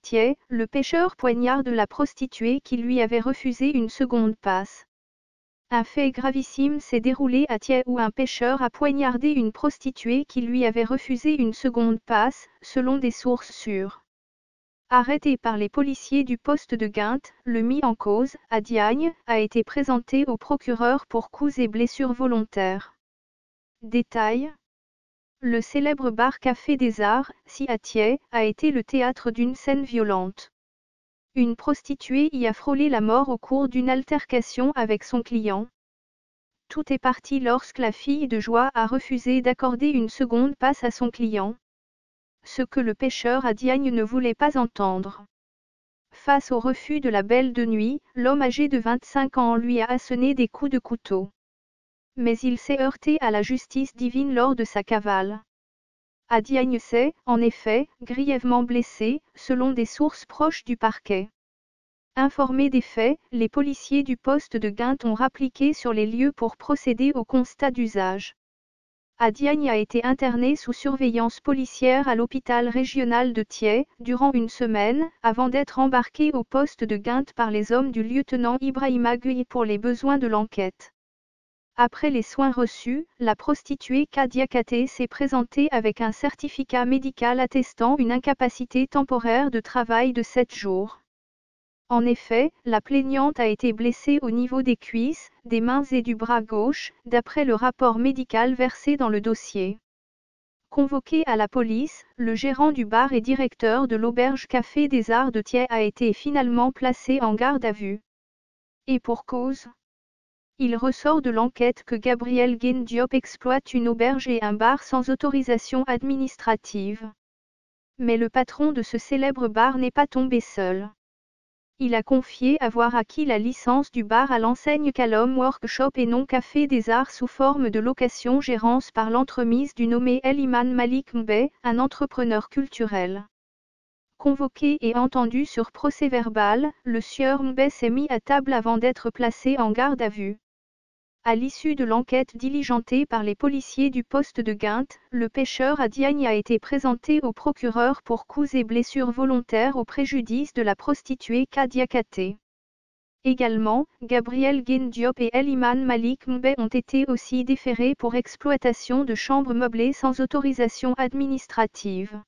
Thiais, le pêcheur poignarde la prostituée qui lui avait refusé une seconde passe. Un fait gravissime s'est déroulé à Thiais où un pêcheur a poignardé une prostituée qui lui avait refusé une seconde passe, selon des sources sûres. Arrêté par les policiers du poste de Guintes, le mis en cause, à Diagne, a été présenté au procureur pour coups et blessures volontaires. Détail. Le célèbre bar Café des Arts, si à Thiais, a été le théâtre d'une scène violente. Une prostituée y a frôlé la mort au cours d'une altercation avec son client. Tout est parti lorsque la fille de joie a refusé d'accorder une seconde passe à son client. Ce que le pêcheur à Diagne ne voulait pas entendre. Face au refus de la belle de nuit, l'homme âgé de 25 ans lui a asséné des coups de couteau. Mais il s'est heurté à la justice divine lors de sa cavale. À Diagne s'est, en effet, grièvement blessé, selon des sources proches du parquet. Informés des faits, les policiers du poste de Guintes ont rappliqué sur les lieux pour procéder au constat d'usage. Diagne a été interné sous surveillance policière à l'hôpital régional de Thiais, durant une semaine, avant d'être embarqué au poste de Guintes par les hommes du lieutenant Ibrahima Gueye pour les besoins de l'enquête. Après les soins reçus, la prostituée Kadia Katé s'est présentée avec un certificat médical attestant une incapacité temporaire de travail de 7 jours. En effet, la plaignante a été blessée au niveau des cuisses, des mains et du bras gauche, d'après le rapport médical versé dans le dossier. Convoqué à la police, le gérant du bar et directeur de l'auberge Café des Arts de Thiais a été finalement placé en garde à vue. Et pour cause. Il ressort de l'enquête que Gabriel Guène Diop exploite une auberge et un bar sans autorisation administrative. Mais le patron de ce célèbre bar n'est pas tombé seul. Il a confié avoir acquis la licence du bar à l'enseigne Calom Workshop et non Café des Arts sous forme de location-gérance par l'entremise du nommé El-Iman Malik Mbé, un entrepreneur culturel. Convoqué et entendu sur procès-verbal, le sieur Mbé s'est mis à table avant d'être placé en garde à vue. À l'issue de l'enquête diligentée par les policiers du poste de Guintes, le pêcheur à Diagne a été présenté au procureur pour coups et blessures volontaires au préjudice de la prostituée Kadia Katé. Également, Gabriel Guène Diop et El-Iman Malik Mbé ont été aussi déférés pour exploitation de chambres meublées sans autorisation administrative.